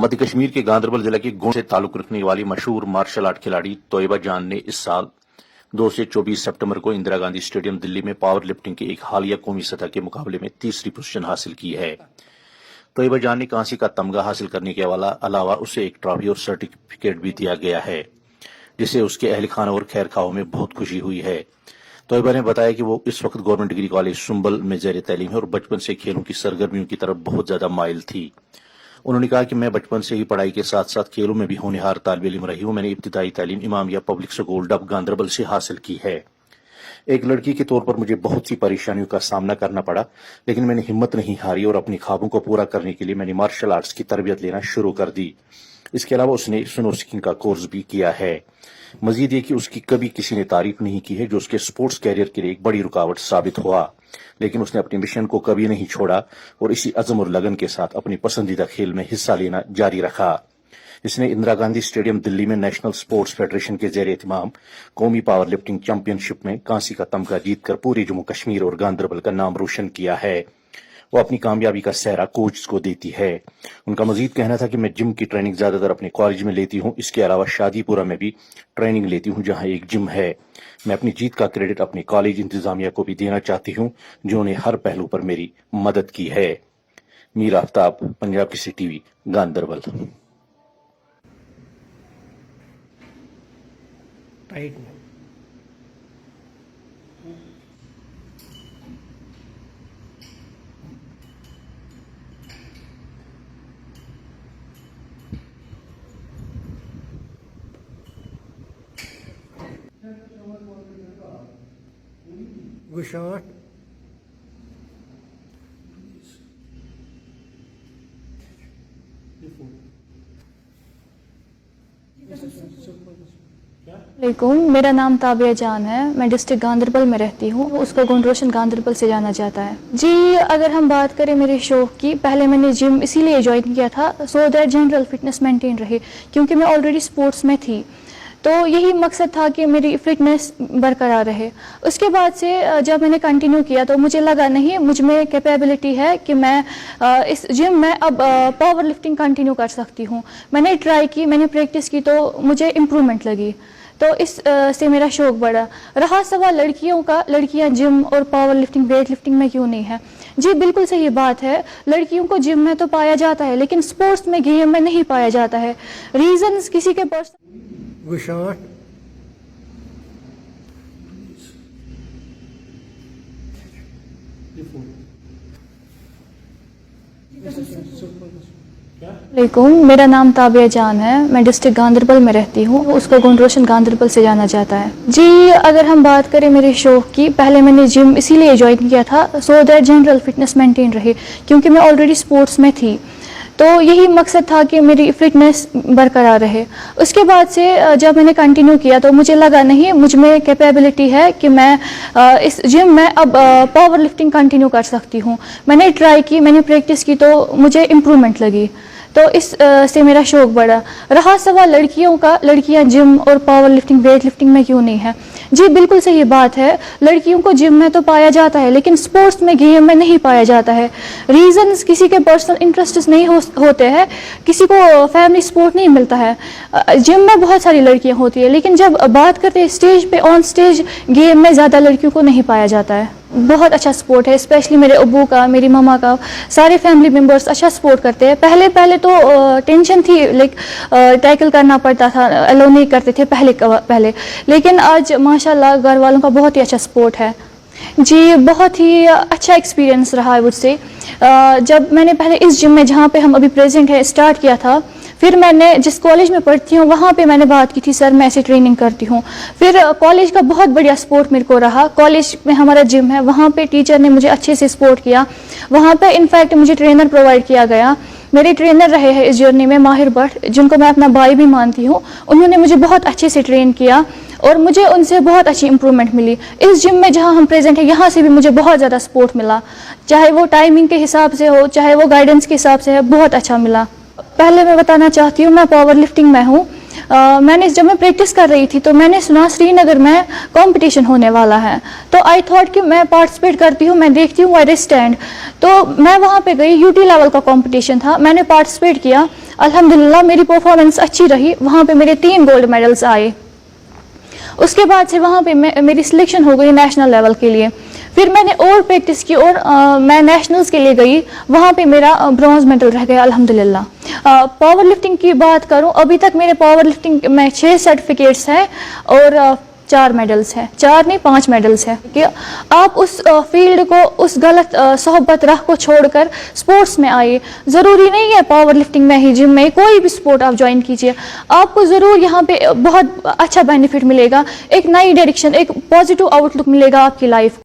मध्य कश्मीर के गांदरबल जिला के गुण से ताल्लुक रखने वाली मशहूर मार्शल आर्ट खिलाड़ी तोयबा जान ने इस साल 2 से 24 सितंबर को इंदिरा गांधी स्टेडियम दिल्ली में पावर लिफ्टिंग के एक हालिया कौमी सतह के मुकाबले में तीसरी पोजीशन हासिल की है। तोयबा जान ने कांसी का तमगा हासिल करने के अलावा उसे एक ट्रॉफी और सर्टिफिकेट भी दिया गया है, जिसे उसके अहल खाना और खैर खाओं में बहुत खुशी हुई है। तोयबा ने बताया कि वो इस वक्त गवर्नमेंट डिग्री कॉलेज सुंबल में ज़ेर तैलीम है और बचपन से खेलों की सरगर्मियों की तरफ बहुत ज्यादा माइल थी। उन्होंने कहा कि मैं बचपन से ही पढ़ाई के साथ साथ खेलों में भी होनहार तालिब इल्म रही हूँ। मैंने इब्तिदाई तालीम Imamia public school dub Ganderbal से हासिल की है। एक लड़की के तौर पर मुझे बहुत सी परेशानियों का सामना करना पड़ा, लेकिन मैंने हिम्मत नहीं हारी और अपने ख्वाबों को पूरा करने के लिए मैंने मार्शल आर्ट्स की तरबियत लेना शुरू कर दी। इसके अलावा उसने स्नो स्कीइंग का कोर्स भी किया है। मजीद ये कि उसकी कभी किसी ने तारीफ नहीं की है, जो उसके स्पोर्ट्स कैरियर के लिए एक बड़ी रुकावट साबित हुआ, लेकिन उसने अपने मिशन को कभी नहीं छोड़ा और इसी अज़म और लगन के साथ अपनी पसंदीदा खेल में हिस्सा लेना जारी रखा। इसने इंदिरा गांधी स्टेडियम दिल्ली में नेशनल स्पोर्ट्स फेडरेशन के ज़ेर एहतमाम कौमी पावर लिफ्टिंग चैंपियनशिप में कांसी का तमगा जीतकर पूरे जम्मू कश्मीर और गांदरबल का नाम रोशन किया है। वो अपनी कामयाबी का सेहरा कोच को देती है। उनका मजीद कहना था कि मैं जिम की ट्रेनिंग ज्यादातर अपने कॉलेज में लेती हूँ, इसके अलावा शादीपुरा में भी ट्रेनिंग लेती हूँ जहाँ एक जिम है। मैं अपनी जीत का क्रेडिट अपने कॉलेज इंतजामिया को भी देना चाहती हूँ, जिन्होंने हर पहलू पर मेरी मदद की है। मीर आफ्ताब, पंजाब किसी टीवी, गांदरबल। Good shot. मेरा नाम ताबिया जान है। मैं डिस्ट्रिक्ट गांदरबल में रहती हूँ। उसका गुण रोशन गांदरबल से जाना जाता है। जी, अगर हम बात करें मेरे शौक़ की, पहले मैंने जिम इसीलिए ज्वाइन किया था so that general fitness maintain रहे, क्योंकि मैं ऑलरेडी स्पोर्ट्स में थी, तो यही मकसद था कि मेरी फिटनेस बरकरार रहे। उसके बाद से जब मैंने कंटिन्यू किया तो मुझे लगा नहीं, मुझ में कैपेबिलिटी है कि मैं इस जिम में अब पावर लिफ्टिंग कंटिन्यू कर सकती हूँ। मैंने ट्राई की, मैंने प्रैक्टिस की, तो मुझे इम्प्रूवमेंट लगी, तो इस से मेरा शौक़ बढ़ा। रहा सवाल लड़कियों का, लड़कियां जिम और पावर लिफ्टिंग, वेट लिफ्टिंग में क्यों नहीं है? जी बिल्कुल सही बात है, लड़कियों को जिम में तो पाया जाता है, लेकिन स्पोर्ट्स में, गेम में नहीं पाया जाता है। रीजंस किसी के Good shot. मेरा नाम ताबिया जान है। मैं डिस्ट्रिक्ट गांदरबल में रहती हूँ। उसका गुण रोशन गांदरबल से जाना जाता है। जी, अगर हम बात करें मेरे शौक़ की, पहले मैंने जिम इसीलिए ज्वाइन किया था so that general fitness maintain रहे, क्योंकि मैं ऑलरेडी स्पोर्ट्स में थी, तो यही मकसद था कि मेरी फिटनेस बरकरार रहे। उसके बाद से जब मैंने कंटिन्यू किया तो मुझे लगा नहीं, मुझ में कैपेबिलिटी है कि मैं इस जिम में अब पावर लिफ्टिंग कंटिन्यू कर सकती हूँ। मैंने ट्राई की, मैंने प्रैक्टिस की, तो मुझे इम्प्रूवमेंट लगी, तो इस से मेरा शौक़ बढ़ा। रहा सवाल लड़कियों का, लड़कियां जिम और पावर लिफ्टिंग, वेट लिफ्टिंग में क्यों नहीं है? जी बिल्कुल सही बात है, लड़कियों को जिम में तो पाया जाता है, लेकिन स्पोर्ट्स में, गेम में नहीं पाया जाता है। रीजंस किसी के पर्सनल इंटरेस्ट नहीं होते हैं, किसी को फैमिली सपोर्ट नहीं मिलता है। जिम में बहुत सारी लड़कियां होती है, लेकिन जब बात करते हैं स्टेज पे, ऑन स्टेज गेम में ज़्यादा लड़कियों को नहीं पाया जाता है। बहुत अच्छा सपोर्ट है, स्पेशली मेरे अब्बू का, मेरी मम्मा का, सारे फैमिली मेम्बर्स अच्छा सपोर्ट करते हैं। पहले तो टेंशन थी, लाइक टैकल करना पड़ता था, अलो नहीं करते थे पहले, लेकिन आज माशाल्लाह घर वालों का बहुत ही अच्छा सपोर्ट है। जी, बहुत ही अच्छा एक्सपीरियंस रहा है मुझसे। जब मैंने पहले इस जिम में, जहाँ पे हम अभी प्रेजेंट है, स्टार्ट किया था, फिर मैंने जिस कॉलेज में पढ़ती हूँ वहाँ पे मैंने बात की थी, सर मैं ऐसे ट्रेनिंग करती हूँ। फिर कॉलेज का बहुत बढ़िया सपोर्ट मेरे को रहा। कॉलेज में हमारा जिम है, वहाँ पे टीचर ने मुझे अच्छे से सपोर्ट किया। वहाँ पे इनफैक्ट मुझे ट्रेनर प्रोवाइड किया गया। मेरे ट्रेनर रहे हैं इस जर्नी में माहिर भट्ट, जिनको मैं अपना भाई भी मानती हूँ। उन्होंने मुझे बहुत अच्छे से ट्रेन किया और मुझे उनसे बहुत अच्छी इंप्रूवमेंट मिली। इस जिम में जहाँ हम प्रेजेंट है, यहाँ से भी मुझे बहुत ज़्यादा सपोर्ट मिला, चाहे वो टाइमिंग के हिसाब से हो, चाहे वो गाइडेंस के हिसाब से है, बहुत अच्छा मिला। पहले मैं बताना चाहती हूँ, मैं पावर लिफ्टिंग में हूँ। میں نے جب میں پریکٹس کر رہی تھی تو میں نے سنا سری نگر میں کمپٹیشن ہونے والا ہے, تو آئی تھاٹ کہ میں پارٹیسپیٹ کرتی ہوں, میں دیکھتی ہوں وائر اسٹینڈ, تو میں وہاں پہ گئی. یو ٹی لیول کا کمپٹیشن تھا, میں نے پارٹیسپیٹ کیا. الحمدللہ میری پرفارمنس اچھی رہی, وہاں پہ میرے 3 گولڈ میڈلز آئے. اس کے بعد سے وہاں پہ میری سلیکشن ہو گئی نیشنل لیول کے لیے. پھر میں نے اور پریکٹس کی اور میں نیشنلز کے لیے گئی, وہاں پہ میرا برونز میڈل رہ گیا الحمدللہ. پاور لفٹنگ کی بات کروں, ابھی تک میرے پاور لفٹنگ میں 6 سرٹیفکیٹس ہیں اور 4 میڈلز ہیں, 4 نہیں 5 میڈلز ہیں. کہ آپ اس فیلڈ کو, اس غلط صحبت راہ کو چھوڑ کر سپورٹس میں آئیے. ضروری نہیں ہے پاور لفٹنگ میں ہی, جم میں کوئی بھی سپورٹ آپ جوائن کیجیے, آپ کو ضرور یہاں پہ بہت اچھا بینیفٹ ملے گا, ایک نئی ڈائریکشن, ایک پازیٹیو آؤٹ لک ملے گا آپ کی لائف.